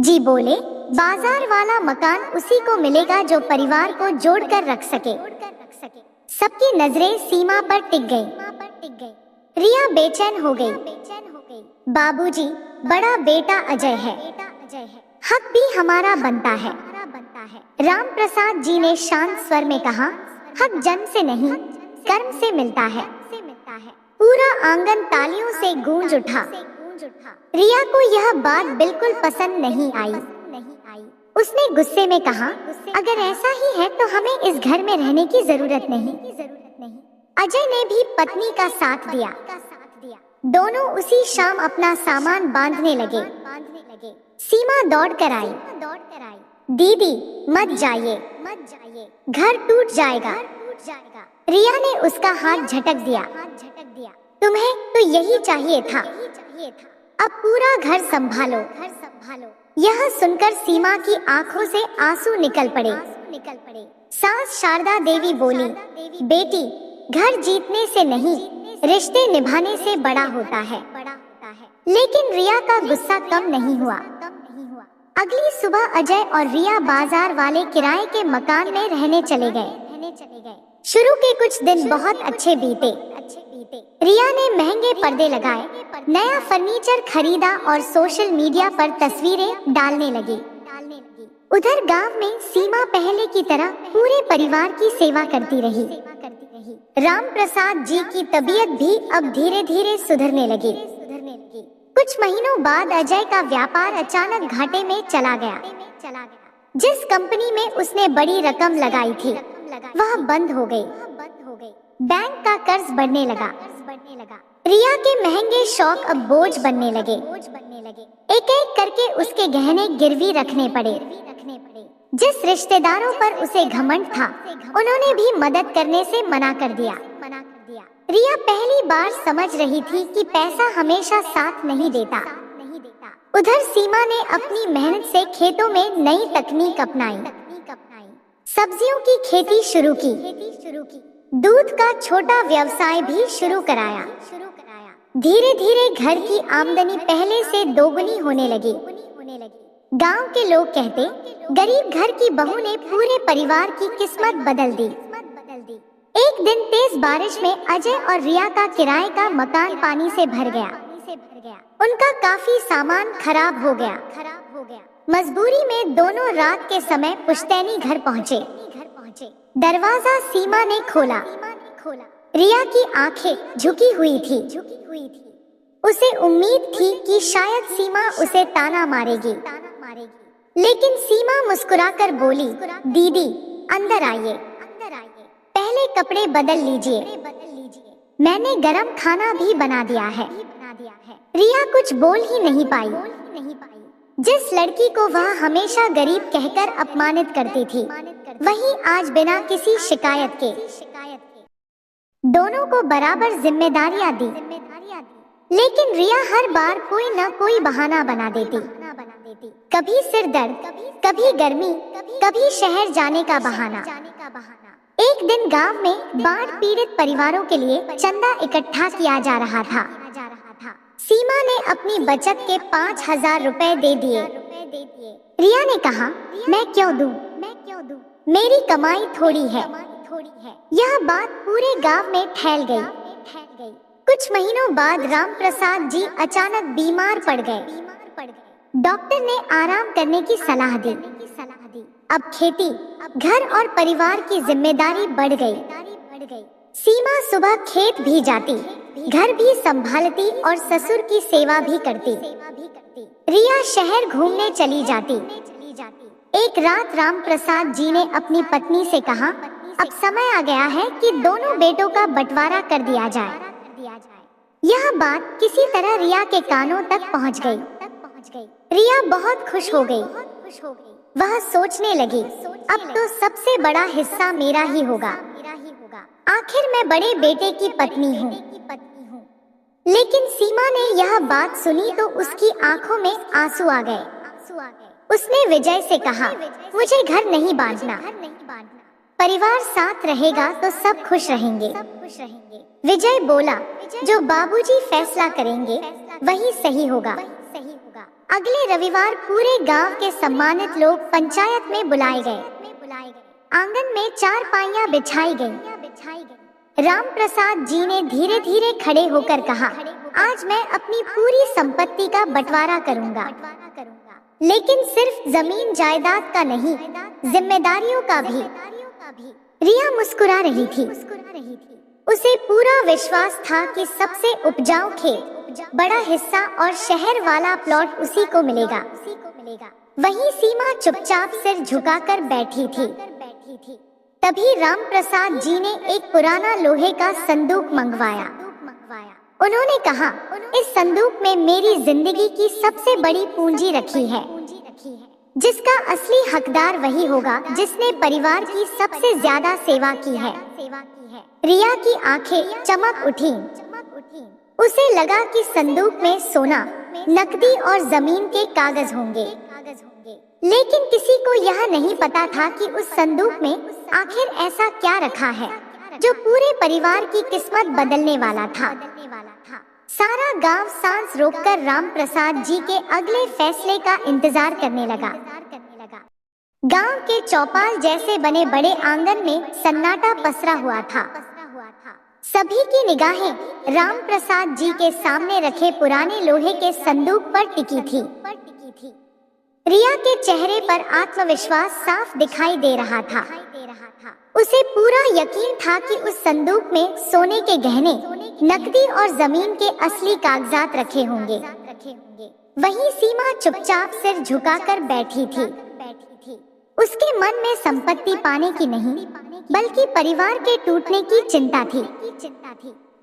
जी बोले, बाजार वाला मकान उसी को मिलेगा जो परिवार को जोड़कर रख सके। सबकी नजरें सीमा पर टिक गई। रिया बेचैन हो गई। बाबूजी, बड़ा बेटा अजय है, हक भी हमारा बनता है। राम प्रसाद जी ने शांत स्वर में कहा, हक जन्म से नहीं, कर्म से मिलता है। पूरा आंगन तालियों से गूंज उठा। रिया को यह बात बिल्कुल पसंद नहीं आई। उसने गुस्से में कहा, अगर ऐसा ही है तो हमें इस घर में रहने की जरूरत नहीं। अजय ने भी पत्नी का साथ दिया। दोनों उसी शाम अपना सामान बांधने लगे। सीमा दौड़ कर आई। दीदी, मत जाइए, घर टूट जाएगा। रिया ने उसका हाथ झटक दिया। तुम्हें तो यही चाहिए था, अब पूरा घर संभालो। यह सुनकर सीमा की आंखों से आंसू निकल पड़े। सास शारदा देवी बोली, बेटी, घर जीतने से नहीं, रिश्ते निभाने से बड़ा होता है। लेकिन रिया का गुस्सा कम नहीं हुआ। अगली सुबह अजय और रिया बाजार वाले किराए के मकान में रहने चले गए। शुरू के कुछ दिन बहुत अच्छे बीते। रिया ने महंगे पर्दे लगाए, नया फर्नीचर खरीदा और सोशल मीडिया पर तस्वीरें डालने लगी। उधर गांव में सीमा पहले की तरह पूरे परिवार की सेवा करती रही। राम प्रसाद जी की तबीयत भी अब धीरे धीरे सुधरने लगी। कुछ महीनों बाद अजय का व्यापार अचानक घाटे में चला गया। जिस कंपनी में उसने बड़ी रकम लगाई थी वह बंद हो गई। बैंक का कर्ज बढ़ने लगा। रिया के महंगे शौक अब बोझ बनने लगे। एक एक करके उसके गहने गिरवी रखने पड़े। जिस रिश्तेदारों पर उसे घमंड था उन्होंने भी मदद करने से मना कर दिया। रिया पहली बार समझ रही थी कि पैसा हमेशा साथ नहीं देता। उधर सीमा ने अपनी मेहनत से खेतों में नई तकनीक अपनाई। सब्जियों की खेती शुरू की। दूध का छोटा व्यवसाय भी शुरू कराया। धीरे धीरे घर की आमदनी पहले से दोगुनी होने लगी। गांव के लोग कहते, गरीब घर की बहू ने पूरे परिवार की किस्मत बदल दी। एक दिन तेज बारिश में अजय और रिया का किराए का मकान पानी से भर गया। उनका काफी सामान खराब हो गया। मजबूरी में दोनों रात के समय पुश्तैनी घर पहुँचे। दरवाजा सीमा ने खोला। रिया की आंखें झुकी हुई थी। उसे उम्मीद थी कि शायद सीमा उसे ताना मारेगी, लेकिन सीमा मुस्कुराकर बोली, दीदी, अंदर आइए, पहले कपड़े बदल लीजिए, मैंने गरम खाना भी बना दिया है। रिया कुछ बोल ही नहीं पाई। जिस लड़की को वह हमेशा गरीब कहकर अपमानित करती थी, वही आज बिना किसी शिकायत के दोनों को बराबर जिम्मेदारियां दी। लेकिन रिया हर बार कोई न कोई बहाना बना देती। कभी सिर दर्द, कभी गर्मी, कभी शहर जाने का बहाना। एक दिन गांव में बाढ़ पीड़ित परिवारों के लिए चंदा इकट्ठा किया जा रहा था। सीमा ने अपनी बचत के 5,000 रुपए दे दिए। रिया ने कहा, मैं क्यों दूं? मेरी कमाई थोड़ी है। यह बात पूरे गांव में फैल गई। कुछ महीनों बाद राम प्रसाद जी अचानक बीमार पड़ गए। डॉक्टर ने आराम करने की सलाह दी। अब खेती, घर और परिवार की जिम्मेदारी बढ़ गई। सीमा सुबह खेत भी जाती, घर भी संभालती और ससुर की सेवा भी करती। रिया शहर घूमने चली जाती। एक रात राम प्रसाद जी ने अपनी पत्नी से कहा, अब समय आ गया है कि दोनों बेटों का बंटवारा कर दिया जाए। यह बात किसी तरह रिया के कानों तक पहुंच गई। रिया बहुत खुश हो गई। वह सोचने लगी, अब तो सबसे बड़ा हिस्सा मेरा ही होगा। आखिर मैं बड़े बेटे की पत्नी हूँ। लेकिन सीमा ने यह बात सुनी तो उसकी आंखों में आंसू आ गए। उसने विजय से कहा, मुझे घर नहीं बांटना, परिवार साथ रहेगा तो सब खुश रहेंगे। विजय बोला, जो बाबूजी फैसला करेंगे वही सही होगा। अगले रविवार पूरे गांव के सम्मानित लोग पंचायत में बुलाए गए। आंगन में चारपाइयां बिछाई गईं। राम प्रसाद जी ने धीरे धीरे खड़े होकर कहा, आज मैं अपनी पूरी संपत्ति का बंटवारा करूंगा, लेकिन सिर्फ जमीन जायदाद का नहीं, जिम्मेदारियों का भी। रिया मुस्कुरा रही थी। उसे पूरा विश्वास था कि सबसे उपजाऊ खेत, बड़ा हिस्सा और शहर वाला प्लॉट उसी को मिलेगा। वहीं सीमा चुपचाप सिर झुकाकर बैठी थी। तभी राम प्रसाद जी ने एक पुराना लोहे का संदूक मंगवाया। उन्होंने कहा, इस संदूक में मेरी जिंदगी की सबसे बड़ी पूंजी रखी है, जिसका असली हकदार वही होगा जिसने परिवार की सबसे ज्यादा सेवा की है। रिया की आंखें चमक उठीं। उसे लगा कि संदूक में सोना, नकदी और जमीन के कागज होंगे, लेकिन किसी को यह नहीं पता था कि उस संदूक में आखिर ऐसा क्या रखा है जो पूरे परिवार की किस्मत बदलने वाला था। सारा गांव सांस रोककर राम प्रसाद जी के अगले फैसले का इंतजार करने लगा। गांव के चौपाल जैसे बने बड़े आंगन में सन्नाटा पसरा हुआ था। सभी की निगाहें राम प्रसाद जी के सामने रखे पुराने लोहे के संदूक पर टिकी थी। रिया के चेहरे पर आत्मविश्वास साफ दिखाई दे रहा था। उसे पूरा यकीन था कि उस संदूक में सोने के गहने, नकदी और जमीन के असली कागजात रखे होंगे। वहीं सीमा चुपचाप सिर झुकाकर बैठी थी। उसके मन में संपत्ति पाने की नहीं, बल्कि परिवार के टूटने की चिंता थी।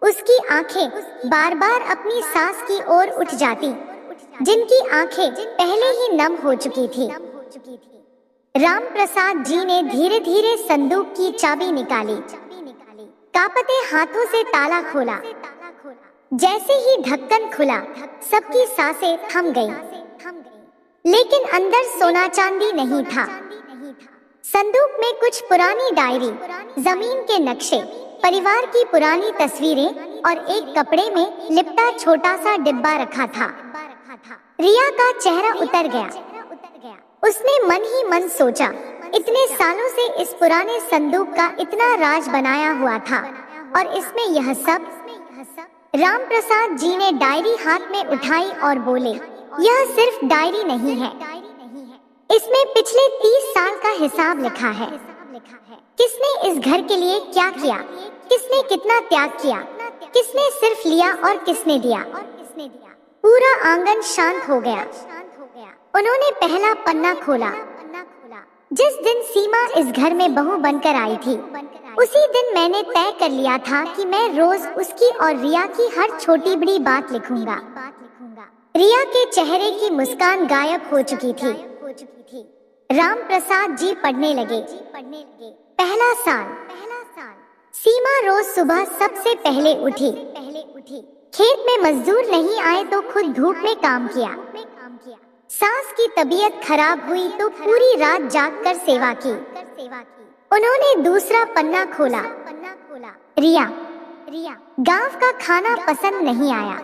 उसकी आंखें बार बार अपनी सास की ओर उठ जाती, जिनकी आंखें पहले ही नम हो चुकी थी। राम प्रसाद जी ने धीरे धीरे संदूक की चाबी निकाली। कांपते हाथों से ताला खोला। जैसे ही ढक्कन खुला, सबकी सांसें थम गईं। लेकिन अंदर सोना चांदी नहीं था। संदूक में कुछ पुरानी डायरी, जमीन के नक्शे, परिवार की पुरानी तस्वीरें और एक कपड़े में लिपटा छोटा सा डिब्बा रखा था। रिया का चेहरा उतर गया। उसने मन ही मन सोचा, इतने सालों से इस पुराने संदूक का इतना राज बनाया हुआ था, और इसमें यह सब। राम प्रसाद जी ने डायरी हाथ में उठाई और बोले, यह सिर्फ डायरी नहीं है, इसमें पिछले 30 साल का हिसाब लिखा है। किसने इस घर के लिए क्या किया, किसने कितना त्याग किया, किसने सिर्फ लिया और किसने दिया। पूरा आंगन शांत हो गया। उन्होंने पहला पन्ना खोला। जिस दिन सीमा इस घर में बहू बनकर आई थी, उसी दिन मैंने तय कर लिया था कि मैं रोज उसकी और रिया की हर छोटी बड़ी बात लिखूंगा। रिया के चेहरे की मुस्कान गायब हो चुकी थी। राम प्रसाद जी पढ़ने लगे। पहला साल। सीमा रोज सुबह सबसे पहले उठी। खेत में मजदूर नहीं आए तो खुद धूप में काम किया। सास की तबीयत खराब हुई तो पूरी रात जागकर सेवा की। उन्होंने दूसरा पन्ना खोला। रिया गांव का खाना पसंद नहीं आया।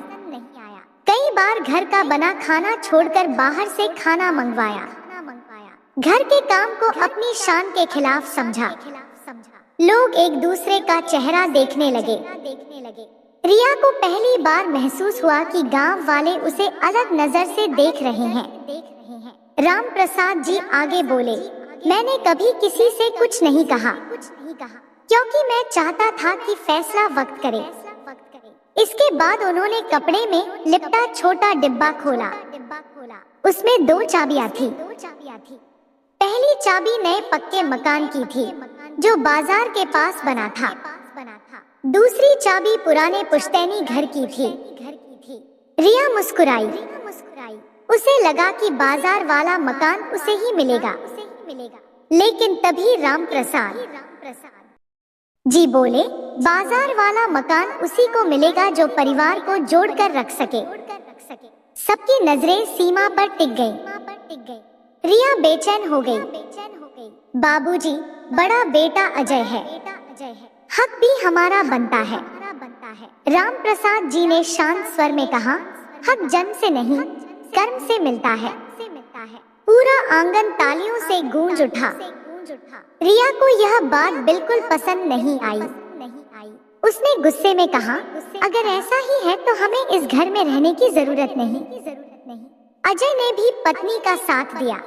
कई बार घर का बना खाना छोड़कर बाहर से खाना मंगवाया। घर के काम को अपनी शान के खिलाफ समझा। लोग एक दूसरे का चेहरा देखने लगे। रिया को पहली बार महसूस हुआ कि गांव वाले उसे अलग नजर से देख रहे हैं। राम प्रसाद जी आगे बोले, मैंने कभी किसी से कुछ नहीं कहा, क्योंकि मैं चाहता था कि फैसला वक्त करे। इसके बाद उन्होंने कपड़े में लिपटा छोटा डिब्बा खोला। उसमें 2 चाबियां थी। पहली चाबी नए पक्के मकान की थी, जो बाजार के पास बना था। दूसरी चाबी पुराने पुश्तैनी घर की थी। रिया मुस्कुराई। उसे लगा कि बाजार वाला मकान उसे ही मिलेगा। लेकिन तभी राम प्रसाद जी बोले, बाजार वाला मकान उसी को मिलेगा जो परिवार को जोड़कर रख सके। सबकी नजरें सीमा पर टिक गईं। रिया बेचैन हो गई। बाबूजी, बड़ा बेटा अजय है, हक भी हमारा बनता है। राम प्रसाद जी ने शांत स्वर में कहा, हक जन्म से नहीं, कर्म से मिलता है। पूरा आंगन तालियों से गूंज उठा। रिया को यह बात बिल्कुल पसंद नहीं आई। उसने गुस्से में कहा, अगर ऐसा ही है तो हमें इस घर में रहने की जरूरत नहीं। अजय ने भी पत्नी का साथ दिया।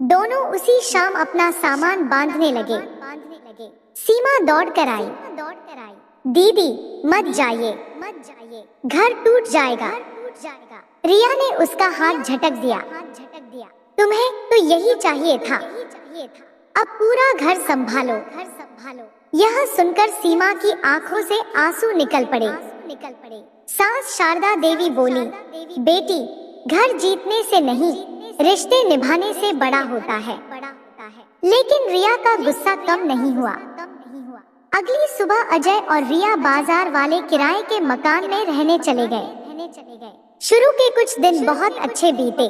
दोनों उसी शाम अपना सामान बांधने लगे। सीमा दौड़ कर आई। दीदी मत जाइए, घर टूट जाएगा। रिया ने उसका हाथ झटक दिया। तुम्हें तो यही चाहिए था। अब पूरा घर संभालो। यह सुनकर सीमा की आंखों से आंसू निकल पड़े। सास शारदा देवी बोली, बेटी घर जीतने से नहीं, रिश्ते निभाने से बड़ा होता है। लेकिन रिया का गुस्सा कम नहीं हुआ। अगली सुबह अजय और रिया बाजार वाले किराए के मकान में रहने चले गए। शुरू के कुछ दिन बहुत अच्छे बीते।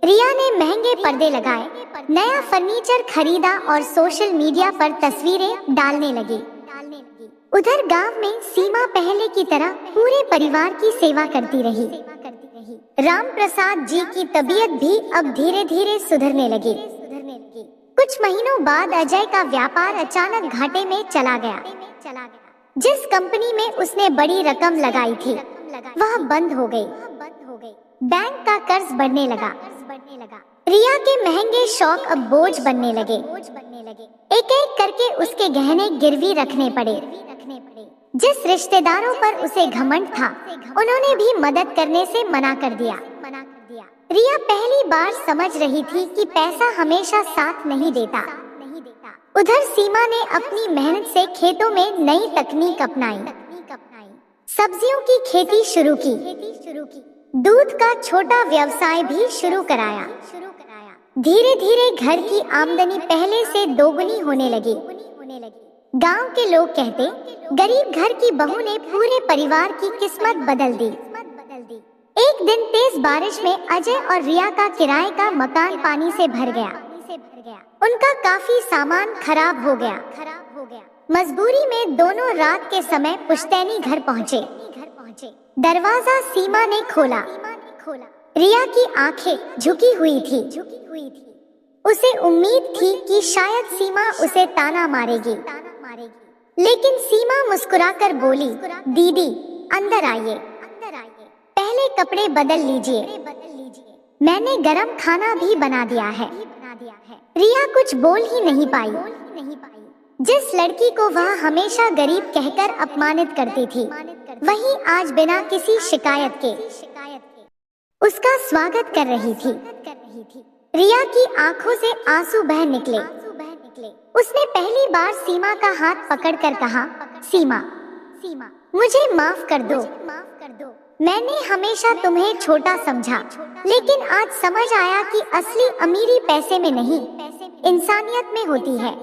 रिया ने महंगे पर्दे लगाए, नया फर्नीचर खरीदा और सोशल मीडिया पर तस्वीरें डालने लगी। उधर गांव में सीमा पहले की तरह पूरे परिवार की सेवा करती रही। राम प्रसाद जी की तबीयत भी अब धीरे धीरे सुधरने लगी। कुछ महीनों बाद अजय का व्यापार अचानक घाटे में चला गया। जिस कंपनी में उसने बड़ी रकम लगाई थी वह बंद हो गई। बैंक का कर्ज बढ़ने लगा। रिया के महंगे शौक अब बोझ बनने लगे। एक एक करके उसके गहने गिरवी रखने पड़े। जिस रिश्तेदारों पर उसे घमंड था उन्होंने भी मदद करने से मना कर दिया। रिया पहली बार समझ रही थी कि पैसा हमेशा साथ नहीं देता। उधर सीमा ने अपनी मेहनत से खेतों में नई तकनीक अपनाई। सब्जियों की खेती शुरू की। दूध का छोटा व्यवसाय भी शुरू कराया। धीरे धीरे घर की आमदनी पहले से दोगुनी होने लगी। गांव के लोग कहते, गरीब घर की बहू ने पूरे परिवार की किस्मत बदल दी। एक दिन तेज बारिश में अजय और रिया का किराए का मकान पानी से भर गया। उनका काफी सामान खराब हो गया। मजबूरी में दोनों रात के समय पुश्तैनी घर पहुँचे। दरवाजा सीमा ने खोला। रिया की आंखें झुकी हुई थी। उसे उम्मीद थी कि शायद सीमा उसे ताना मारेगी, लेकिन सीमा मुस्कुराकर बोली, दीदी अंदर आइए, पहले कपड़े बदल लीजिए, मैंने गरम खाना भी बना दिया है। रिया कुछ बोल ही नहीं पाई। जिस लड़की को वह हमेशा गरीब कहकर अपमानित करती थी, वही आज बिना किसी शिकायत के उसका स्वागत कर रही थी। रिया की आंखों से आंसू बह निकले। उसने पहली बार सीमा का हाथ पकड़कर कहा, सीमा मुझे माफ कर दो। मैंने हमेशा तुम्हें छोटा समझा, लेकिन आज समझ आया कि असली अमीरी पैसे में नहीं, इंसानियत में होती है।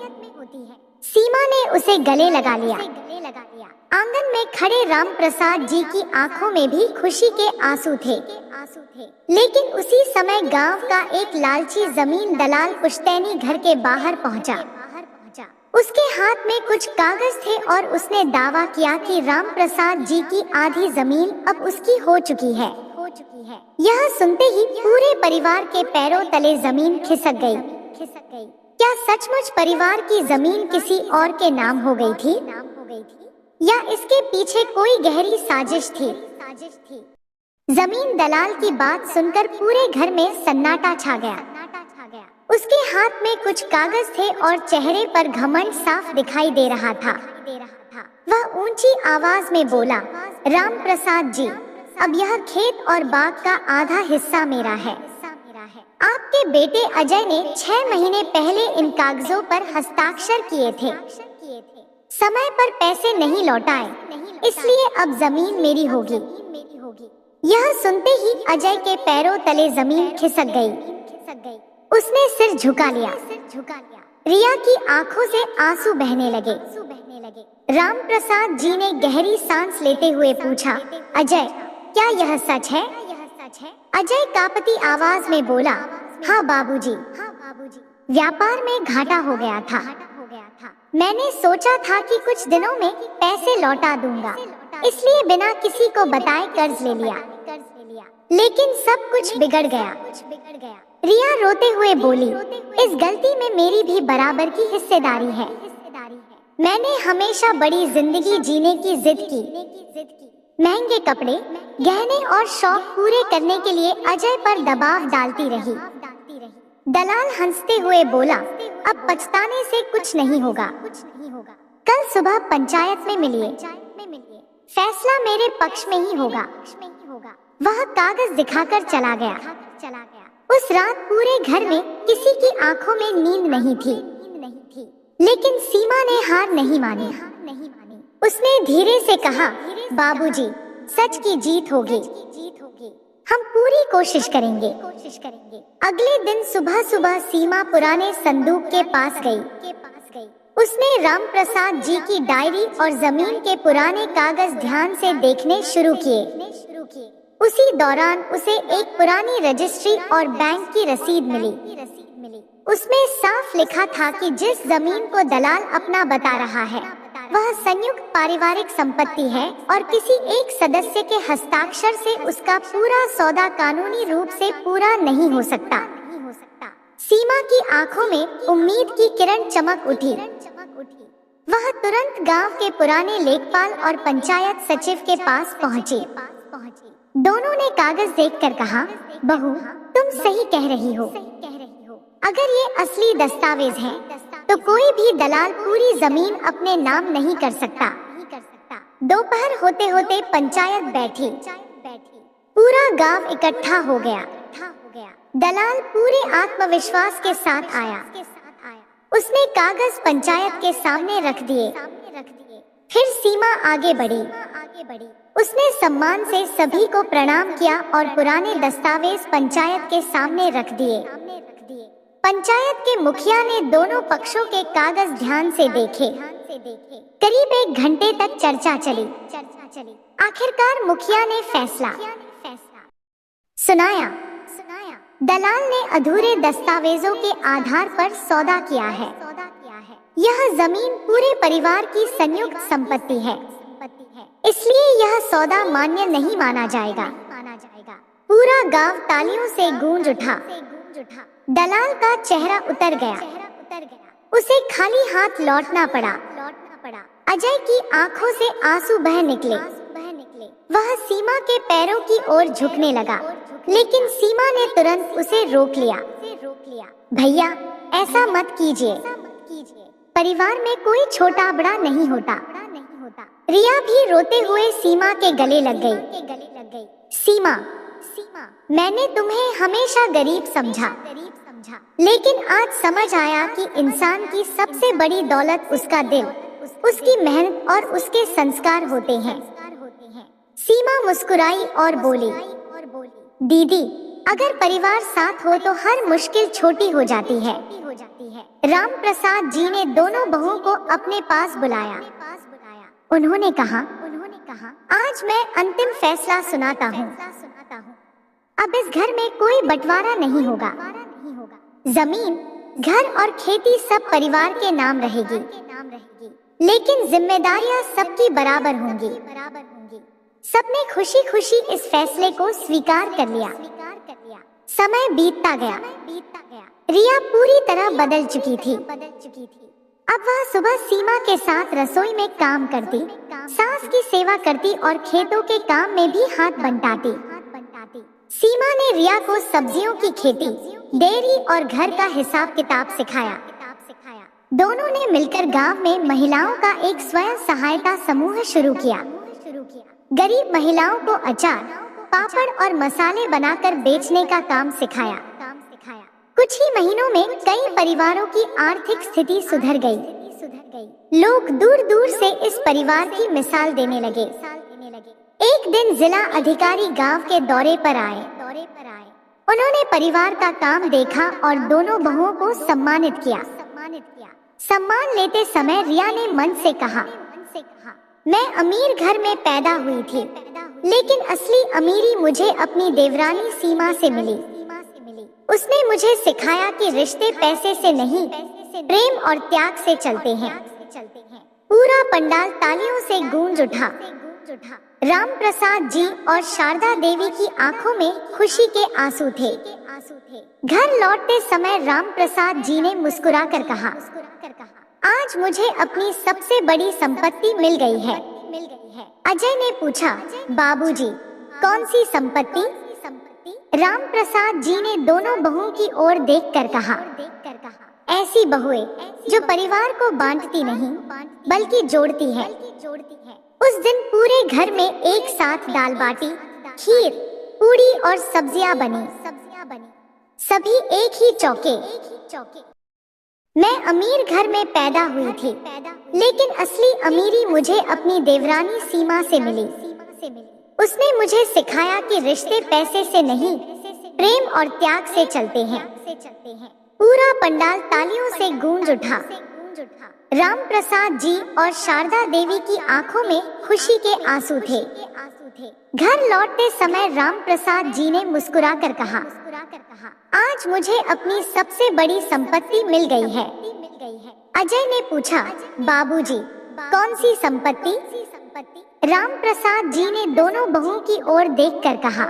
सीमा ने उसे गले लगा लिया। आंगन में खड़े राम प्रसाद जी की आंखों में भी खुशी के आंसू थे। लेकिन उसी समय गांव का एक लालची जमीन दलाल पुश्तैनी घर के बाहर पहुंचा। उसके हाथ में कुछ कागज थे और उसने दावा किया कि राम प्रसाद जी की आधी जमीन अब उसकी हो चुकी है। यह सुनते ही पूरे परिवार के पैरों तले जमीन खिसक गई। क्या सचमुच परिवार की जमीन किसी और के नाम हो गई थी, या इसके पीछे कोई गहरी साजिश थी? जमीन दलाल की बात सुनकर पूरे घर में सन्नाटा छा गया। उसके हाथ में कुछ कागज थे और चेहरे पर घमंड साफ दिखाई दे रहा था। वह ऊंची आवाज में बोला, राम प्रसाद जी, अब यह खेत और बाग का आधा हिस्सा मेरा है। आपके बेटे अजय ने 6 महीने पहले इन कागजों पर हस्ताक्षर किए थे। समय पर पैसे नहीं लौटाए, इसलिए अब जमीन मेरी होगी। यह सुनते ही अजय के पैरों तले जमीन खिसक गई। उसने सिर झुका लिया। रिया की आंखों से आंसू बहने लगे। राम प्रसाद जी ने गहरी सांस लेते हुए पूछा, अजय क्या यह सच है? अजय कांपती आवाज में बोला, हाँ बाबूजी, व्यापार में घाटा हो गया था। मैंने सोचा था कि कुछ दिनों में पैसे लौटा दूंगा, इसलिए बिना किसी को बताए कर्ज ले लिया। लेकिन सब कुछ बिगड़ गया। रिया रोते हुए बोली, इस गलती में मेरी भी बराबर की हिस्सेदारी है। मैंने हमेशा बड़ी जिंदगी जीने की जिद की। महंगे कपड़े, गहने और शौक पूरे करने के लिए अजय पर दबाव डालती रही। दलाल हंसते हुए बोला, अब पछताने से कुछ नहीं होगा। कल सुबह पंचायत में मिलिए, फैसला मेरे पक्ष में ही होगा। वह कागज दिखाकर चला गया। उस रात पूरे घर में किसी की आंखों में नींद नहीं थी। लेकिन सीमा ने हार नहीं मानी। उसने धीरे से कहा, बाबूजी, सच की जीत होगी। हम पूरी कोशिश करेंगे। अगले दिन सुबह सुबह सीमा पुराने संदूक के पास गई। उसने राम प्रसाद जी की डायरी और जमीन के पुराने कागज ध्यान से देखने शुरू किए। उसी दौरान उसे एक पुरानी रजिस्ट्री और बैंक की रसीद मिली। उसमें साफ लिखा था कि जिस जमीन को दलाल अपना बता रहा है वह संयुक्त पारिवारिक संपत्ति है और किसी एक सदस्य के हस्ताक्षर से उसका पूरा सौदा कानूनी रूप से पूरा नहीं हो सकता। सीमा की आंखों में उम्मीद की किरण चमक उठी। वह तुरंत गांव के पुराने लेखपाल और पंचायत सचिव के पास पहुंची। दोनों ने कागज देखकर कहा, बहू, तुम सही कह रही हो। अगर ये असली दस्तावेज है तो कोई भी दलाल पूरी जमीन अपने नाम नहीं कर सकता। दोपहर होते होते पंचायत बैठी। पूरा गांव इकट्ठा हो गया। दलाल पूरे आत्मविश्वास के साथ आया। उसने कागज पंचायत के सामने रख दिए। फिर सीमा आगे बढ़ी। उसने सम्मान से सभी को प्रणाम किया और पुराने दस्तावेज पंचायत के सामने रख दिए। पंचायत के मुखिया ने दोनों पक्षों के कागज ध्यान से देखे। करीब 1 घंटे तक चर्चा चली। आखिरकार मुखिया ने फैसला सुनाया। दलाल ने अधूरे दस्तावेजों के आधार पर सौदा किया है। यह जमीन पूरे परिवार की संयुक्त संपत्ति है, इसलिए यह सौदा मान्य नहीं माना जाएगा। पूरा गांव तालियों से गूंज उठा। दलाल का चेहरा उतर गया। उसे खाली हाथ लौटना पड़ा। अजय की आंखों से आंसू बह निकले। वह सीमा के पैरों की ओर झुकने लगा, लेकिन सीमा ने तुरंत उसे रोक लिया। भैया, ऐसा मत कीजिए। परिवार में कोई छोटा बड़ा नहीं होता। रिया भी रोते हुए सीमा के गले लग गई। सीमा, मैंने तुम्हें हमेशा गरीब समझा, लेकिन आज समझ आया कि इंसान की सबसे बड़ी दौलत उसका दिल, उसकी मेहनत और उसके संस्कार होते हैं। सीमा मुस्कुराई और बोली, दीदी, अगर परिवार साथ हो तो हर मुश्किल छोटी हो जाती है। राम प्रसाद जी ने दोनों बहुओं को अपने पास बुलाया। उन्होंने कहा, आज मैं अंतिम फैसला सुनाता हूँ। अब इस घर में कोई बंटवारा नहीं होगा। जमीन, घर और खेती सब परिवार के नाम रहेगी, लेकिन जिम्मेदारियां सबकी बराबर होंगी। सबने खुशी खुशी इस फैसले को स्वीकार कर लिया। समय बीतता गया। रिया पूरी तरह बदल चुकी थी। अब वह सुबह सीमा के साथ रसोई में काम करती, सास की सेवा करती और खेतों के काम में भी हाथ बंटाती। सीमा ने रिया को सब्जियों की खेती, डेयरी और घर का हिसाब किताब सिखाया। दोनों ने मिलकर गांव में महिलाओं का एक स्वयं सहायता समूह शुरू किया। गरीब महिलाओं को अचार, पापड़ और मसाले बनाकर बेचने का काम सिखाया। कुछ ही महीनों में कई परिवारों की आर्थिक स्थिति सुधर गई। लोग दूर दूर से इस परिवार की मिसाल देने लगे। एक दिन जिला अधिकारी गांव के दौरे पर आए। उन्होंने परिवार का काम देखा और दोनों बहुओं को सम्मानित किया। सम्मान लेते समय रिया ने मन से कहा, मैं अमीर घर में पैदा हुई थी, लेकिन असली अमीरी मुझे अपनी देवरानी सीमा से मिली। उसने मुझे सिखाया कि रिश्ते पैसे से नहीं, प्रेम और त्याग से चलते हैं। पूरा पंडाल तालियों से गूंज उठा। राम प्रसाद जी और शारदा देवी की आंखों में खुशी के आंसू थे। घर लौटते समय राम प्रसाद जी ने मुस्कुराकर कहा, आज मुझे अपनी सबसे बड़ी संपत्ति मिल गई है। अजय ने पूछा, बाबूजी, कौन सी संपत्ति? राम प्रसाद जी ने दोनों बहुओं की ओर देखकर कहा, ऐसी बहुएं जो परिवार को बांटती नहीं बल्कि जोड़ती है। उस दिन पूरे घर में एक साथ दाल बाटी, खीर, पूड़ी और सब्जियां बनी। सभी एक ही चौके। मैं अमीर घर में पैदा हुई थी, लेकिन असली अमीरी मुझे अपनी देवरानी सीमा से मिली। उसने मुझे सिखाया कि रिश्ते पैसे से नहीं, प्रेम और त्याग से चलते हैं। पूरा पंडाल तालियों से गूंज उठा। राम प्रसाद जी और शारदा देवी की आंखों में खुशी के आंसू थे। घर लौटते समय राम प्रसाद जी ने मुस्कुराकर कहा, आज मुझे अपनी सबसे बड़ी संपत्ति मिल गई है। अजय ने पूछा, बाबूजी, कौन सी संपत्ति? राम प्रसाद जी ने दोनों बहुओं की ओर देखकर कहा,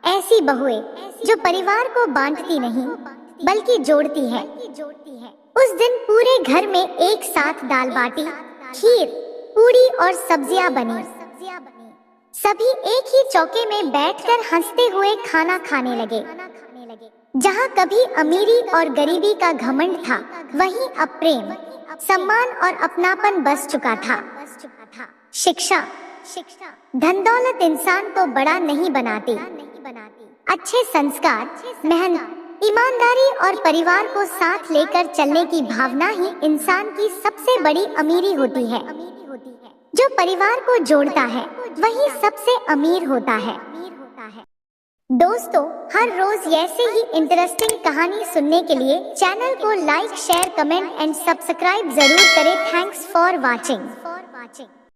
ऐसी बहुएं जो परिवार को बांटती नहीं बल्कि जोड़ती है। उस दिन पूरे घर में एक साथ दाल बाटी, खीर, पूड़ी और सब्जियां बनी। सभी एक ही चौके में बैठकर हंसते हुए खाना खाने लगे। जहाँ कभी अमीरी और गरीबी का घमंड था, वहीं अब प्रेम, सम्मान और अपनापन बस चुका था। शिक्षा धन दौलत इंसान को बड़ा नहीं बनाती। अच्छे संस्कार, मेहनत, ईमानदारी और परिवार को साथ लेकर चलने की भावना ही इंसान की सबसे बड़ी अमीरी होती है। जो परिवार को जोड़ता है वही सबसे अमीर होता है। दोस्तों, हर रोज ऐसे ही इंटरेस्टिंग कहानी सुनने के लिए चैनल को like, share, comment and subscribe जरूर करें। Thanks for watching.